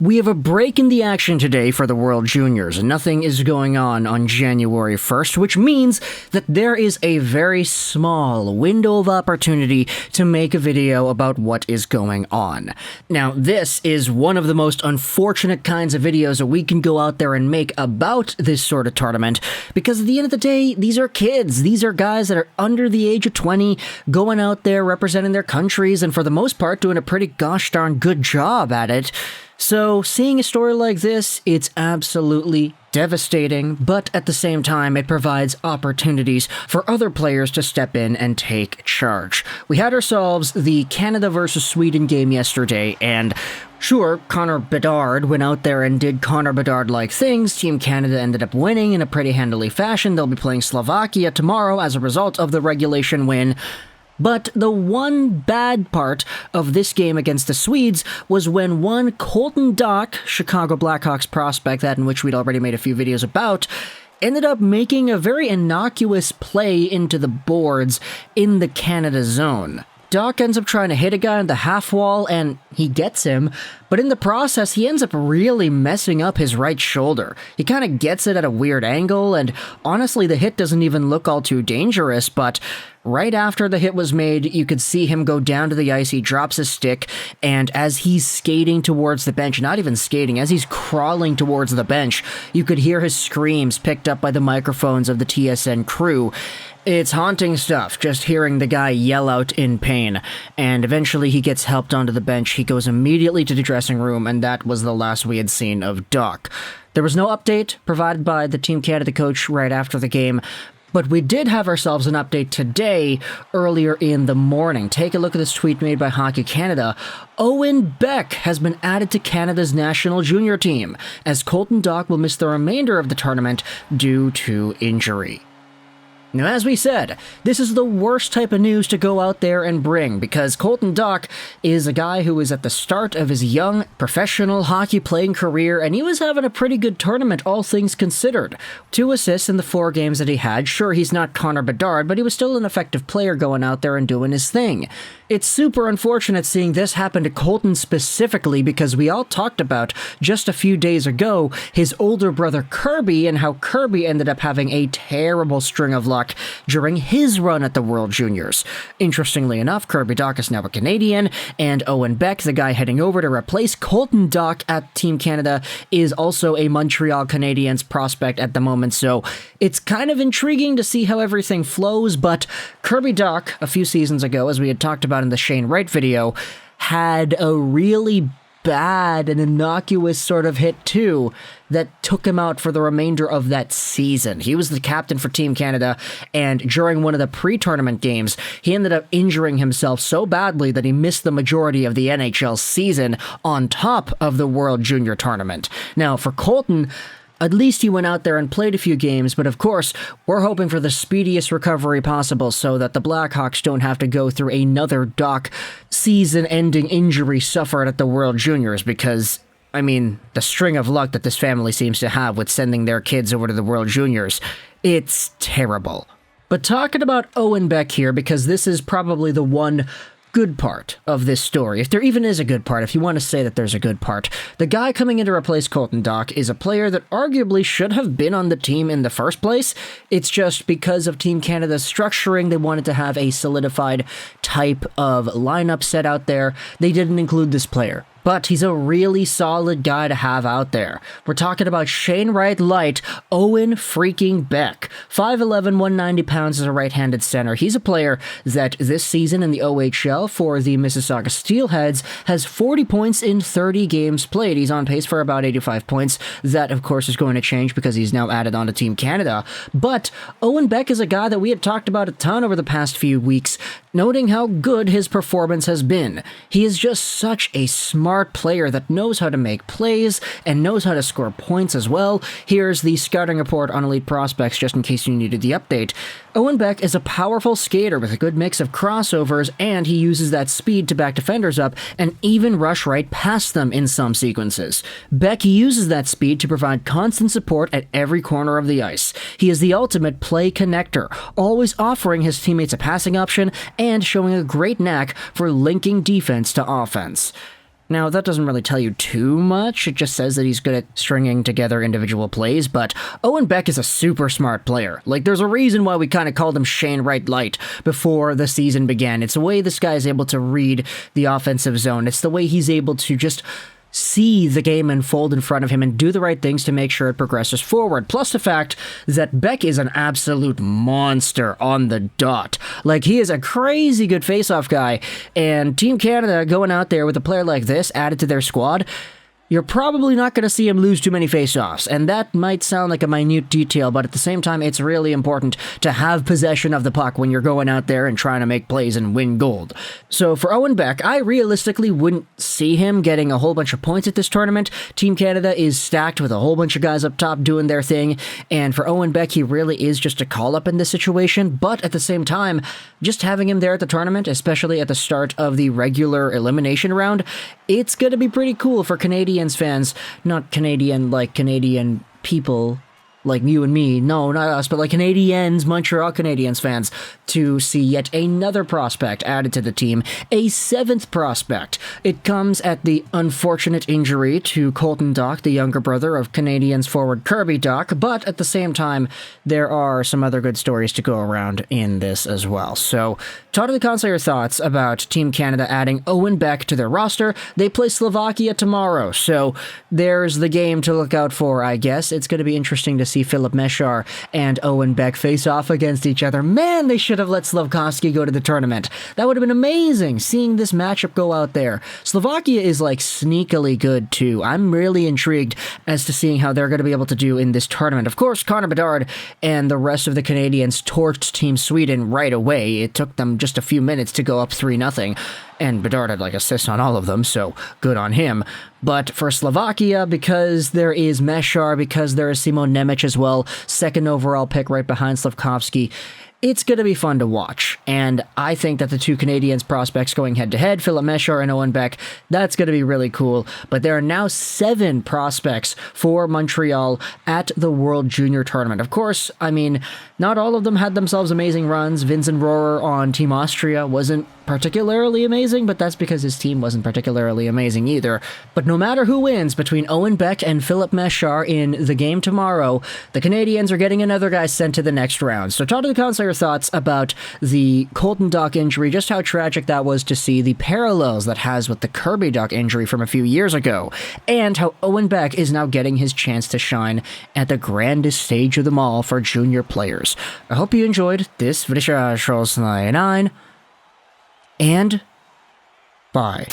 We have a break in the action today for the World Juniors. Nothing is going on January 1st, which means that there is a very small window of opportunity to make a video about what is going on. Now, this is one of the most unfortunate kinds of videos that we can go out there and make about this sort of tournament, because at the end of the day, these are kids. These are guys that are under the age of 20, going out there representing their countries, and for the most part, doing a pretty gosh darn good job at it. So, seeing a story like this, it's absolutely devastating, but at the same time, it provides opportunities for other players to step in and take charge. We had ourselves the Canada versus Sweden game yesterday, and sure, Connor Bedard went out there and did Connor Bedard-like things. Team Canada ended up winning in a pretty handily fashion. They'll be playing Slovakia tomorrow as a result of the regulation win. But the one bad part of this game against the Swedes was when one Colton Dach, Chicago Blackhawks prospect, that in which we'd already made a few videos about, ended up making a very innocuous play into the boards in the Canada zone. Dach ends up trying to hit a guy on the half wall, and he gets him, but in the process, he ends up really messing up his right shoulder. He kind of gets it at a weird angle, and honestly, the hit doesn't even look all too dangerous, but right after the hit was made, you could see him go down to the ice, he drops his stick, and as he's skating towards the bench, not even skating, as he's crawling towards the bench, you could hear his screams picked up by the microphones of the TSN crew. It's haunting stuff, just hearing the guy yell out in pain, and eventually he gets helped onto the bench. He goes immediately to the dressing room, and that was the last we had seen of Dach. There was no update provided by the Team Canada coach right after the game, but we did have ourselves an update today, earlier in the morning. Take a look at this tweet made by Hockey Canada. Owen Beck has been added to Canada's national junior team, as Colton Dach will miss the remainder of the tournament due to injury. Now, as we said, this is the worst type of news to go out there and bring, because Colton Dach is a guy who is at the start of his young professional hockey playing career, and he was having a pretty good tournament, all things considered. 2 assists in the 4 games that he had. Sure, he's not Connor Bedard, but he was still an effective player going out there and doing his thing. It's super unfortunate seeing this happen to Colton specifically, because we all talked about, just a few days ago, his older brother Kirby, and how Kirby ended up having a terrible string of luck during his run at the World Juniors. Interestingly enough, Kirby Dach is now a Canadian, and Owen Beck, the guy heading over to replace Colton Dach at Team Canada, is also a Montreal Canadiens prospect at the moment, so it's kind of intriguing to see how everything flows, but Kirby Dach, a few seasons ago, as we had talked about in the Shane Wright video, had a really bad and innocuous sort of hit too that took him out for the remainder of that season. He was the captain for Team Canada, and during one of the pre-tournament games, he ended up injuring himself so badly that he missed the majority of the NHL season on top of the World Junior Tournament. Now, for Colton, at least he went out there and played a few games, but of course, we're hoping for the speediest recovery possible so that the Blackhawks don't have to go through another Dach season-ending injury suffered at the World Juniors, because, I mean, the string of luck that this family seems to have with sending their kids over to the World Juniors, it's terrible. But talking about Owen Beck here, because this is probably the one good part of this story, if there even is a good part, if you want to say that there's a good part. The guy coming in to replace Colton Dach is a player that arguably should have been on the team in the first place. It's just because of Team Canada's structuring, they wanted to have a solidified type of lineup set out there. They didn't include this player, but he's a really solid guy to have out there. We're talking about Shane Wright light Owen freaking Beck. 5'11", 190 pounds as a right-handed center. He's a player that this season in the OHL for the Mississauga Steelheads has 40 points in 30 games played. He's on pace for about 85 points. That, of course, is going to change because he's now added on to Team Canada. But Owen Beck is a guy that we had talked about a ton over the past few weeks, noting how good his performance has been. He is just such a smart player that knows how to make plays and knows how to score points as well. Here's the scouting report on Elite Prospects, just in case you needed the update. Owen Beck is a powerful skater with a good mix of crossovers, and he uses that speed to back defenders up and even rush right past them in some sequences. Beck uses that speed to provide constant support at every corner of the ice. He is the ultimate play connector, always offering his teammates a passing option and showing a great knack for linking defense to offense. Now, that doesn't really tell you too much. It just says that he's good at stringing together individual plays, but Owen Beck is a super smart player. Like, there's a reason why we kind of called him Shane Wright Light before the season began. It's the way this guy is able to read the offensive zone. It's the way he's able to just see the game unfold in front of him and do the right things to make sure it progresses forward. Plus the fact that Beck is an absolute monster on the dot. Like, he is a crazy good face-off guy, and Team Canada going out there with a player like this added to their squad, you're probably not going to see him lose too many face-offs, and that might sound like a minute detail, but at the same time, it's really important to have possession of the puck when you're going out there and trying to make plays and win gold. So for Owen Beck, I realistically wouldn't see him getting a whole bunch of points at this tournament. Team Canada is stacked with a whole bunch of guys up top doing their thing, and for Owen Beck, he really is just a call-up in this situation, but at the same time, just having him there at the tournament, especially at the start of the regular elimination round, it's going to be pretty cool for Canadians fans, not Canadian like Canadian people like you and me, no, not us, but like Canadiens, Montreal Canadiens fans, to see yet another prospect added to the team, a 7th prospect. It comes at the unfortunate injury to Colton Dach, the younger brother of Canadiens forward Kirby Dach, but at the same time, there are some other good stories to go around in this as well. So, talk to the console your thoughts about Team Canada adding Owen Beck to their roster. They play Slovakia tomorrow, so there's the game to look out for, I guess. It's going to be interesting to see Filip Mesar and Owen Beck face off against each other. Man, they should have let Slafkovsky go to the tournament. That would have been amazing, seeing this matchup go out there. Slovakia is like sneakily good too. I'm really intrigued as to seeing how they're going to be able to do in this tournament. Of course, Connor Bedard and the rest of the Canadiens torched Team Sweden right away. It took them just a few minutes to go up 3-0. And Bedard had like assists on all of them, so good on him. But for Slovakia, because there is Mesar, because there is Simon Nemec as well, 2nd overall pick right behind Slafkovsky, it's going to be fun to watch. And I think that the two Canadiens prospects going head-to-head, Filip Mesar and Owen Beck, that's going to be really cool. But there are now 7 prospects for Montreal at the World Junior Tournament. Of course, I mean, not all of them had themselves amazing runs. Vincent Rohrer on Team Austria wasn't particularly amazing, but that's because his team wasn't particularly amazing either. But no matter who wins between Owen Beck and Filip Mesar in the game tomorrow, the Canadiens are getting another guy sent to the next round. So talk to the console your thoughts about the Colton Dach injury, just how tragic that was to see, the parallels that has with the Kirby Dach injury from a few years ago, and how Owen Beck is now getting his chance to shine at the grandest stage of them all for junior players. I hope you enjoyed this video, and bye.